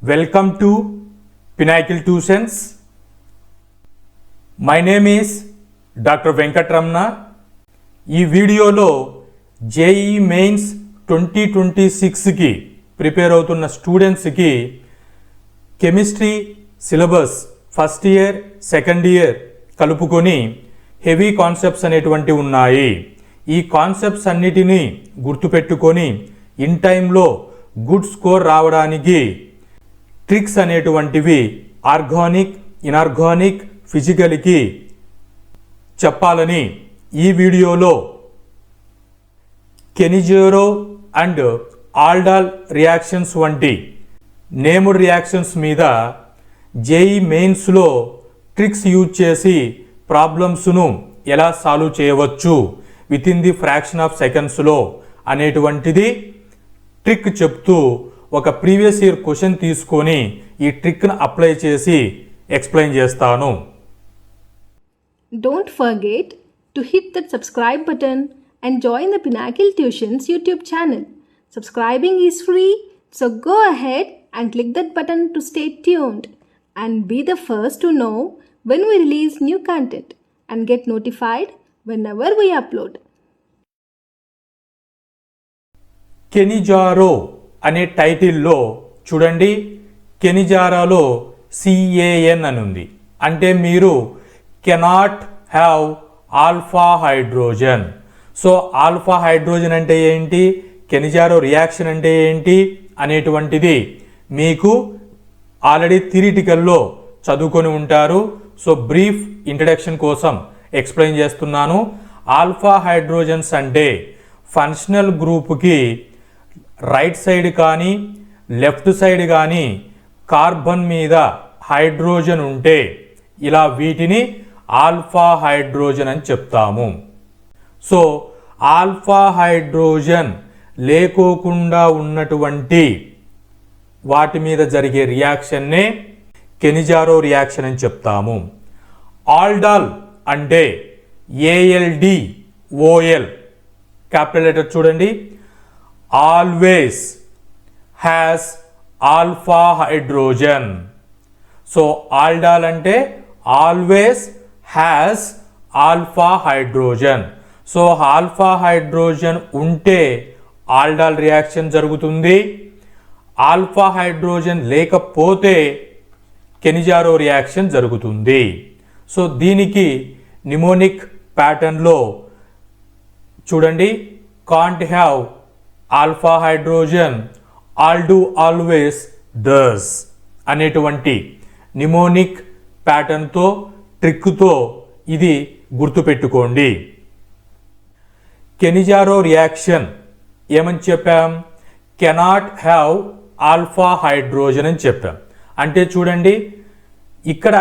Welcome to Pinnacle Tuitions. My name is Dr. Venkatramana. ఈ వీడియోలో JEE mains 2026కి prepare అవుతున్న స్టూడెంట్స్కి chemistry syllabus first year second year కలుపుకొని heavy concepts అనేటువంటి ఉన్నాయి. ఈ కాన్సెప్ట్స్ అన్నిటినీ గుర్తుపెట్టుకొని ఇన్ టైంలో గుడ్ స్కోర్ రావడానికి ట్రిక్స్ అనేటువంటివి ఆర్గానిక్, ఇనార్గానిక్, ఫిజికల్కి చెప్పాలని ఈ వీడియోలో కెనిజారో అండ్ ఆల్డాల్ రియాక్షన్స్ వంటి నేమ్డ్ రియాక్షన్స్ మీద జేఈ మెయిన్స్లో ట్రిక్స్ యూజ్ చేసి ప్రాబ్లమ్స్ను ఎలా సాల్వ్ చేయవచ్చు with in the fraction of సెకండ్స్లో అనేటువంటిది ట్రిక్ చెప్తూ ఒక ప్రీవియస్ ఇయర్ క్వశ్చన్ తీసుకొని ఈ ట్రిక్ను అప్లై చేసి ఎక్స్ప్లెయిన్ చేస్తాను. Don't forget to hit that subscribe button and join the Pinnacle Tuitions YouTube channel. Subscribing is free, so go ahead and click that button to stay tuned and be the first to know when we release new content and get notified whenever we upload. కెనిజారో అనే టైటిల్లో చూడండి, కెనిజారోలో CAN అని ఉంది. అంటే మీరు cannot have alpha hydrogen. So alpha hydrogen అంటే ఏంటి, కెనిజారో reaction అంటే ఏంటి అనేటువంటిది మీకు ఆల్రెడీ థియరిటికల్లో చదువుకొని ఉంటారు. సో బ్రీఫ్ ఇంట్రడక్షన్ కోసం ఎక్స్ప్లెయిన్ చేస్తున్నాను. ఆల్ఫా హైడ్రోజన్స్ అంటే ఫంక్షనల్ గ్రూప్కి రైట్ సైడ్ కానీ లెఫ్ట్ సైడ్ కానీ కార్బన్ మీద హైడ్రోజన్ ఉంటే ఇలా వీటిని ఆల్ఫా హైడ్రోజన్ అని చెప్తాము. సో ఆల్ఫా హైడ్రోజన్ లేకోకుండా ఉన్నటువంటి వాటి మీద జరిగే రియాక్షన్నే కెనిజారో రియాక్షన్ అని చెప్తాము. ఆల్డాల్ అంటే ALDOL క్యాపిటల్ లెటర్ చూడండి, always has alpha hydrogen. So aldol అంటే always has alpha hydrogen. So alpha hydrogen ఉంటే ఆల్డాల్ రియాక్షన్ జరుగుతుంది. ఆల్ఫా హైడ్రోజన్ లేకపోతే కెనిజారో రియాక్షన్ జరుగుతుంది. సో దీనికి నిమోనిక్ ప్యాటర్న్లో చూడండి, can't have alpha hydrogen, all do always does అనేటువంటి నిమోనిక్ ప్యాటర్న్తో ట్రిక్తో ఇది గుర్తుపెట్టుకోండి. కెనిజారో రియాక్షన్ ఏమని చెప్పాం, కెనాట్ హ్యావ్ ఆల్ఫా హైడ్రోజన్ అని చెప్పాం. అంటే చూడండి, ఇక్కడ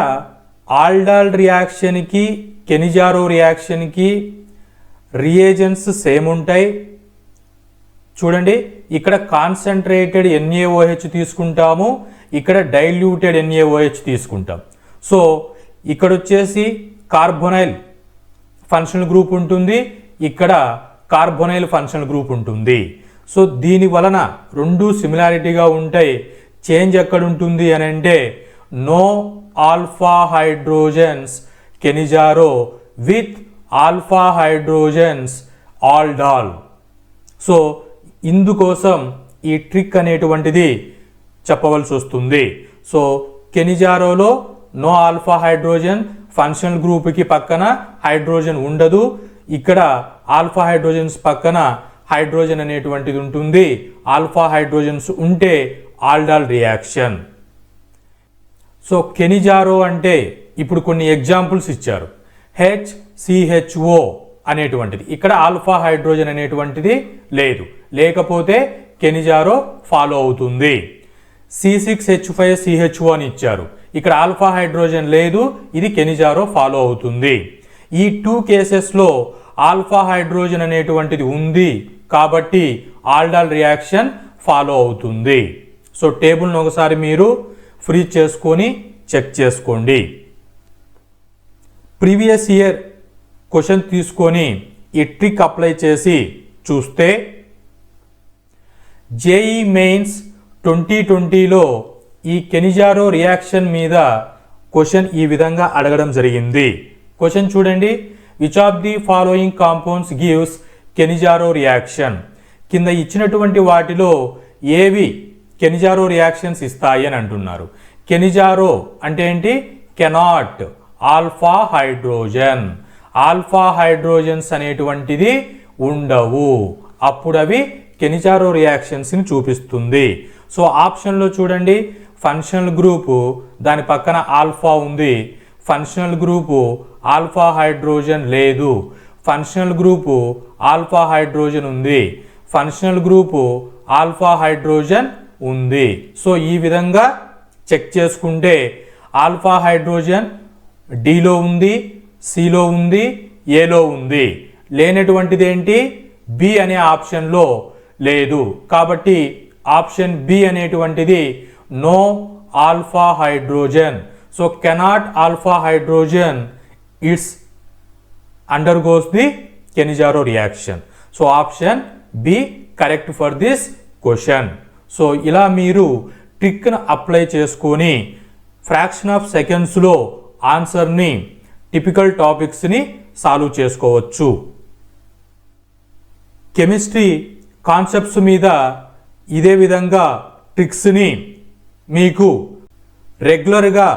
ఆల్డాల్ రియాక్షన్కి కెనిజారో రియాక్షన్కి రియేజెంట్స్ సేమ్ ఉంటాయి. చూడండి, ఇక్కడ కాన్సన్ట్రేటెడ్ NaOH తీసుకుంటాము, ఇక్కడ డైల్యూటెడ్ NaOH తీసుకుంటాం. సో ఇక్కడ వచ్చేసి కార్బొనైల్ ఫంక్షనల్ గ్రూప్ ఉంటుంది, ఇక్కడ కార్బొనైల్ ఫంక్షనల్ గ్రూప్ ఉంటుంది. సో దీని వలన రెండు సిమిలారిటీగా ఉంటాయి. చేంజ్ ఎక్కడ ఉంటుంది అని అంటే no alpha hydrogens Cannizzaro with alpha hydrogens aldol. So ఇందుకోసం ఈ ట్రిక్ అనేటువంటిది చెప్పవలసి వస్తుంది. సో కెనిజారోలో నో ఆల్ఫా హైడ్రోజన్, ఫంక్షనల్ గ్రూప్కి పక్కన హైడ్రోజన్ ఉండదు, ఇక్కడ ఆల్ఫా హైడ్రోజన్స్ పక్కన హైడ్రోజన్ అనేటువంటిది ఉంటుంది. ఆల్ఫా హైడ్రోజన్స్ ఉంటే ఆల్డాల్ రియాక్షన్. సో కెనిజారో అంటే ఇప్పుడు కొన్ని ఎగ్జాంపుల్స్ ఇచ్చారు. HCHO అనేటువంటిది, ఇక్కడ ఆల్ఫా హైడ్రోజన్ అనేటువంటిది లేదు, లేకపోతే కెనిజారో ఫాలో అవుతుంది. C6H5CHO అని ఇచ్చారు, ఇక్కడ ఆల్ఫా హైడ్రోజన్ లేదు, ఇది కెనిజారో ఫాలో అవుతుంది. ఈ 2 కేసెస్లో ఆల్ఫా హైడ్రోజన్ అనేటువంటిది ఉంది కాబట్టి ఆల్డాల్ రియాక్షన్ ఫాలో అవుతుంది. సో టేబుల్ను ఒకసారి మీరు ఫ్రీజ్ చేసుకొని చెక్ చేసుకోండి. ప్రీవియస్ ఇయర్ క్వశ్చన్ తీసుకొని ఈ ట్రిక్ అప్లై చేసి చూస్తే జేఈ మెయిన్స్ 2020లో ఈ కెనిజారో రియాక్షన్ మీద క్వశ్చన్ ఈ విధంగా అడగడం జరిగింది. క్వశ్చన్ చూడండి, which of the following compounds gives Cannizzaro reaction? కింద ఇచ్చినటువంటి వాటిలో ఏవి కెనిజారో రియాక్షన్స్ ఇస్తాయి అని అంటున్నారు. కెనిజారో అంటే ఏంటి? Cannot alpha hydrogen. Alpha hydrogens అనేటువంటిది ఉండవు, అప్పుడు అవి కెనిజారో రియాక్షన్స్ని చూపిస్తుంది. సో ఆప్షన్లో చూడండి, ఫంక్షనల్ గ్రూపు దాని పక్కన ఆల్ఫా ఉంది, ఫంక్షనల్ గ్రూపు ఆల్ఫా హైడ్రోజన్ లేదు, ఫంక్షనల్ గ్రూపు ఆల్ఫా హైడ్రోజన్ ఉంది, ఫంక్షనల్ గ్రూపు ఆల్ఫా హైడ్రోజన్ ఉంది. సో ఈ విధంగా చెక్ చేసుకుంటే ఆల్ఫా హైడ్రోజన్ డిలో ఉంది, సిలో ఉంది, ఏలో ఉంది. లేనటువంటిది ఏంటి? బి అనే ఆప్షన్లో లేదు. కాబట్టి ఆప్షన్ బి అనేటువంటిది no alpha hydrogen. So cannot alpha hydrogen it's undergoes the Cannizzaro reaction. So option B correct for this question. So ఇలా మీరు ట్రిక్ను అప్లై చేసుకొని ఫ్రాక్షన్ ఆఫ్ సెకండ్స్లో ఆన్సర్ని టిపికల్ టాపిక్స్ని సాల్వ్ చేసుకోవచ్చు. కెమిస్ట్రీ కాన్సెప్ట్స్ మీద ఇదే విధంగా ట్రిక్స్ని మీకు రెగ్యులర్గా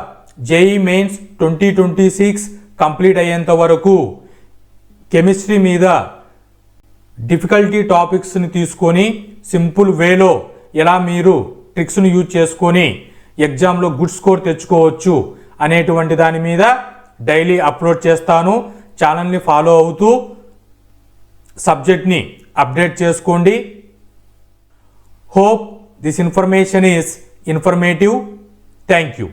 జేఈ మెయిన్స్ 2026 కంప్లీట్ అయ్యేంత వరకు కెమిస్ట్రీ మీద డిఫికల్టీ టాపిక్స్ని తీసుకొని సింపుల్ వేలో ఎలా మీరు ట్రిక్స్ని యూజ్ చేసుకొని ఎగ్జామ్లో గుడ్ స్కోర్ తెచ్చుకోవచ్చు అనేటువంటి దాని మీద డైలీ అప్లోడ్ చేస్తాను. ఛానల్ని ఫాలో అవుతూ సబ్జెక్ట్ని అప్డేట్ చేసుకోండి. Hope this information is informative. Thank you.